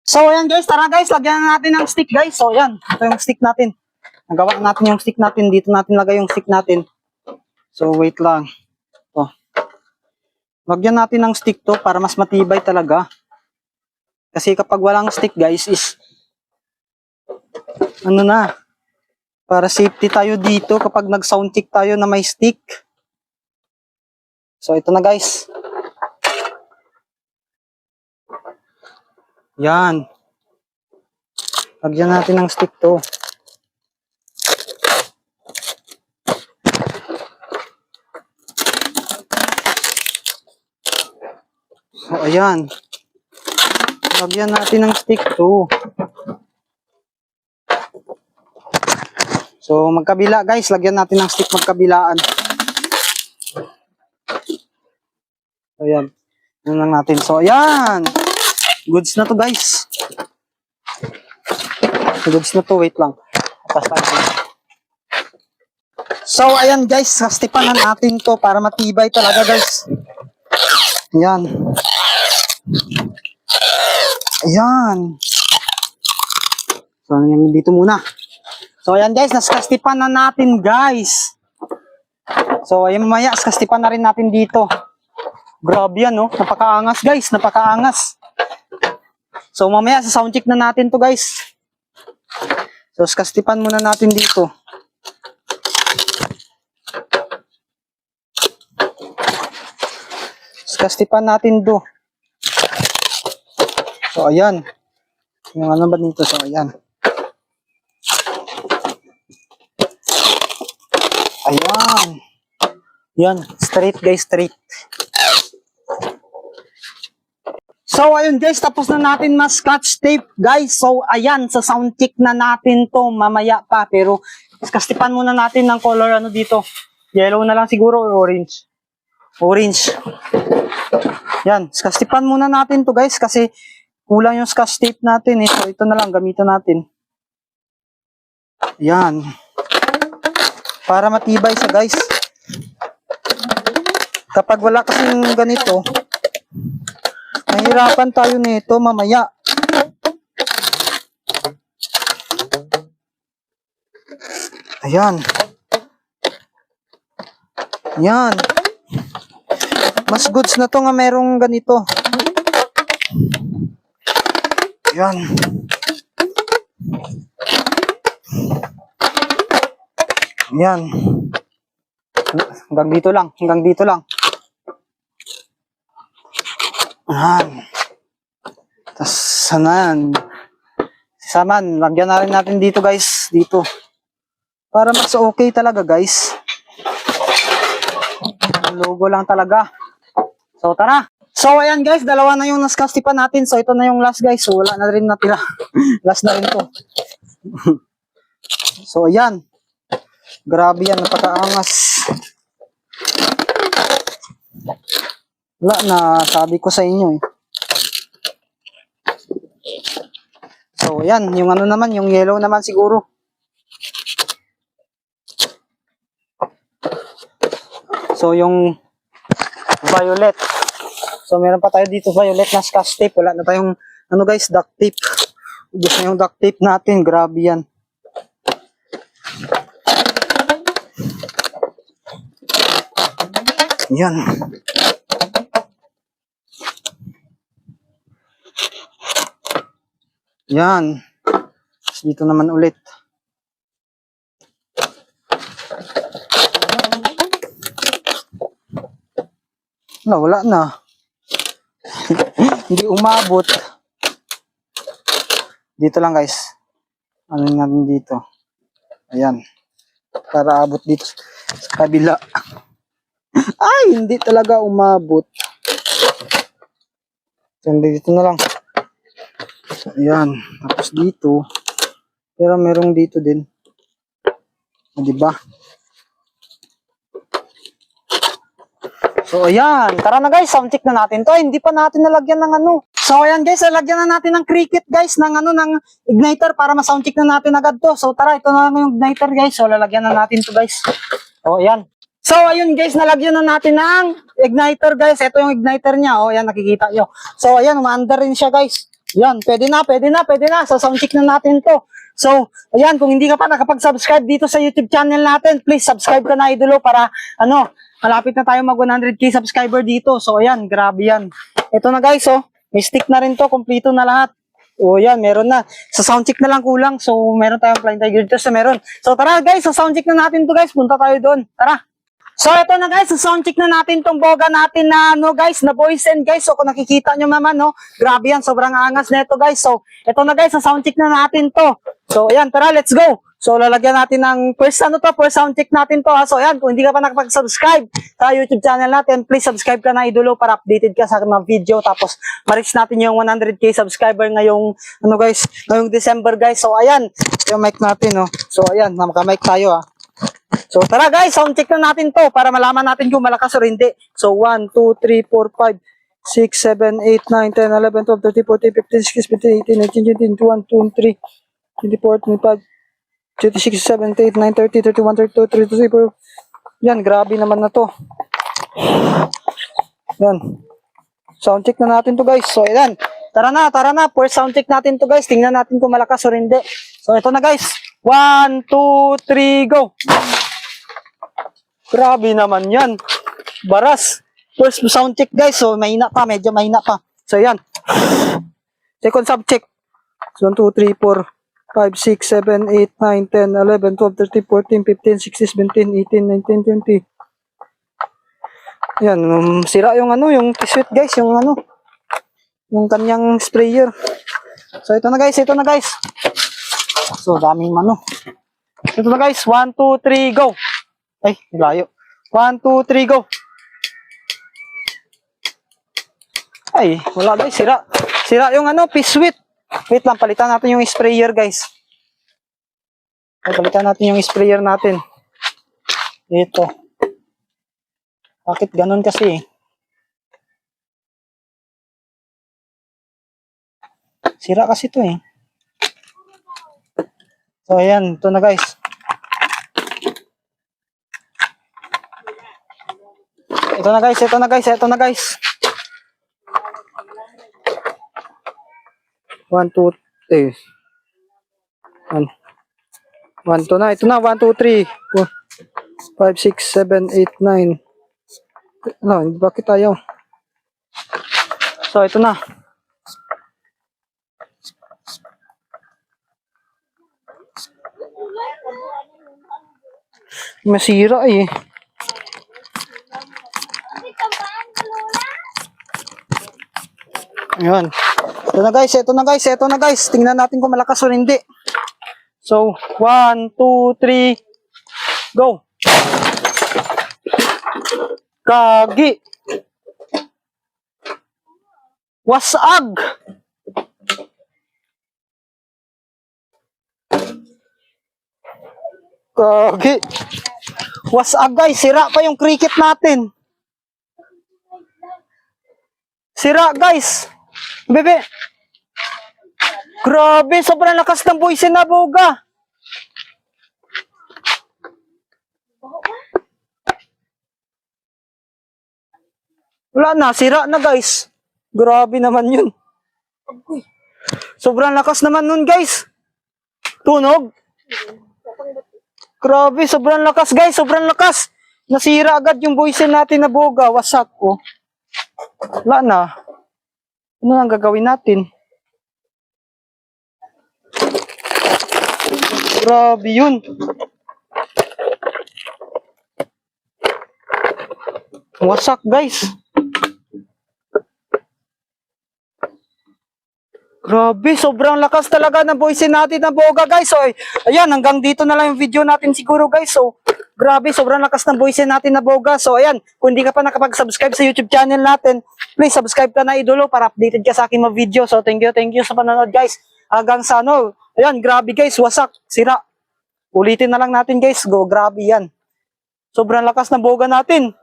So, ayan guys, tara guys, lagyan na natin ng stick guys. So, ayan, ito yung stick natin. Nagawa natin yung stick natin. Dito natin lagay yung stick natin. So, wait lang. Oh. Lagyan natin ng stick to para mas matibay talaga. Kasi kapag walang stick guys is, ano na, para safety tayo dito kapag nag-sound check tayo na may stick. So, ito na guys. Yan. Lagyan natin ng stick to. So, ayan. Lagyan natin ng stick to. So, magkabila guys. Lagyan natin ng stick magkabilaan. Ayan. Yan lang natin. So, ayan. Goods na to guys. Goods na to. Wait lang. Atas tayo. So, ayan guys. Sastipanan natin to para matibay talaga guys. Ayan. Ayan. So, ayan dito muna. So, ayan guys. Naskastipan na natin guys. So, ayan mamaya. Skastipan na rin natin dito. Grabe yan, no? Napakaangas, guys. Napakaangas. So, mamaya, sa sound check na natin to guys. So, skastipan muna natin dito. Skastipan natin do. So, ayan. Yung ano ba dito? So, ayan. Ayan. Yan. Straight, guys. Straight. So, ayun guys, tapos na natin mas-scotch tape, guys. So, ayan, sa sound check na natin to mamaya pa. Pero, kastipan muna natin ng color ano dito. Yellow na lang siguro or orange. Orange. Yan, kastipan muna natin to guys kasi kulang yung scotch tape natin eh. So, ito na lang, gamitan natin. Yan. Para matibay siya guys. Kapag wala kasing ganito, mahirapan tayo nito mamaya. Ayan. Ayan. Mas goods na to nga merong ganito. Ayan. Ayan. Hanggang dito lang. Hanggang dito lang. Ayan. Tapos, sanan. Saman, lagyan na rin natin dito guys. Dito. Para mas okay talaga guys. Logo lang talaga. So, tara. So, ayan guys. Dalawa na yung naskastipan natin. So, ito na yung last guys. So, wala na rin natira. Last na rin to. So, ayan. Grabe yan. Napakaangas. Wala na, sabi ko sa inyo eh. So, yan. Yung ano naman, yung yellow naman siguro. So, yung violet. So, meron pa tayo dito violet na scotch tape. Wala na tayong, ano guys, duct tape. Ubus na yung duct tape natin. Grabe yan. Yan. Yan. Dito naman ulit. Wala na. Hindi umabot. Dito lang guys. Ano natin dito. Ayan. Para abot dito sa kabila. Ay, hindi talaga umabot. Dito na lang. Ayan. Tapos dito. Pero merong dito din. Diba? So, ayan. Tara na guys. Sound check na natin to. Hindi pa natin nalagyan ng ano. So, ayan guys. Nalagyan na natin ng cricket guys. Ng ano, ng igniter para ma-sound check na natin agad to. So, tara. Ito na lang yung igniter guys. So, lalagyan na natin to guys. So, ayan. So, ayun guys. Nalagyan na natin ng igniter guys. Ito yung igniter niya. O, ayan. Nakikita nyo. So, ayan. Umaandar rin siya guys. Yan, pwede na. So, sound check na natin to. So, ayan, kung hindi ka pa nakapag-subscribe dito sa YouTube channel natin, please subscribe ka na, idolo, para, malapit na tayo mag 100k subscriber dito. So, ayan, grabe yan. Ito na guys, oh, may stick na rin to, kompleto na lahat. O, yan, meron na. Sa sound check na lang kulang. So, meron tayong Flying Tiger dito sa meron. So, tara guys, sa sound check na natin to guys. Punta tayo doon. Tara. So, ito na guys, sound check na natin tong boga natin na, guys, na voice and guys. So, kung nakikita nyo naman, grabe yan, sobrang angas na ito guys. So, ito na guys, sound check na natin to. So, ayan, tara, let's go. So, lalagyan natin ng first sound check natin to, ha. So, ayan, kung hindi ka pa nakapag-subscribe sa YouTube channel natin, please subscribe ka na, idolo, para updated ka sa mga video. Tapos, ma-reach natin yung 100k subscriber ngayong, guys, ngayong December, guys. So, ayan, yung mic natin, So, ayan, namaka-mic tayo, ha. So, tara guys, sound check na natin to para malaman natin kung malakas o hindi. So, 1, 2, 3, 4, 5, 6, 7, 8, 9, 10, 11, 12, 13, 14, 15, 16, 17, 18, 19, 20, 21, 22, 23, 24, 25, 26, 27, 28, 9, 30, 31, 32, 33, 34. Yan, grabe naman na to. Yan. Sound check na natin to guys. So, ayan. Tara na. First sound check natin to guys. Tingnan natin kung malakas o hindi. So, ito na guys. 1, 2, 3, go! Grabe naman yan. Baras. First sound check guys. So, mahina pa. Medyo mahina pa. So, yan. Second sound check. 1, 2, 3, 4, 5, 6, 7, 8, 9, 10, 11, 12, 13, 14, 15, 16, 17, 18, 19, 20. Yan. Sira yung yung t-shirt guys. Yung kanyang sprayer. So, ito na guys. So, daming Ito na guys. 1, 2, 3, go! Ay, layo. 1, 2, 3, go! Ay, wala guys. Sira yung piswit. Wait lang, palitan natin yung sprayer guys. Palitan natin yung sprayer natin. Ito. Bakit ganun kasi? Sira kasi ito eh. So, ayan. Ito na guys. Ito na guys. 1, 2, 3. 1, 2 na. Ito na. 1, 2, 3, 4, 5, 6, 7, 8, 9. Bakit tayo? So, ito na. Masira eh. Ayan. Ito na guys. Tingnan natin kung malakas o hindi. So, 1, 2, 3, go! Kagi! Wasag! Kagi! Wasag guys, sira pa yung cricket natin. Sira guys. Bebe. Grabe, sobrang lakas ng buwisin na boga. Wala na, sira na guys. Grabe naman yun. Sobrang lakas naman nun guys. Tunog. Grabe, sobrang lakas guys, sobrang lakas. Nasira agad yung buwisin natin na boga, wasak ko. Wala na. Ano ang gagawin natin? Grabe yun. Wasak guys. Grabe, sobrang lakas talaga ng buwisin natin na boga guys. So, ayan, hanggang dito na lang yung video natin siguro guys. So, grabe, sobrang lakas ng buwisin natin na boga. So, ayan, kung hindi ka pa nakapag-subscribe sa YouTube channel natin, please subscribe ka na idolo para updated ka sa aking mga video. So, thank you sa panonood guys. Hanggang sa ayan, grabe guys, wasak, sira. Ulitin na lang natin guys, go, grabe yan. Sobrang lakas ng boga natin.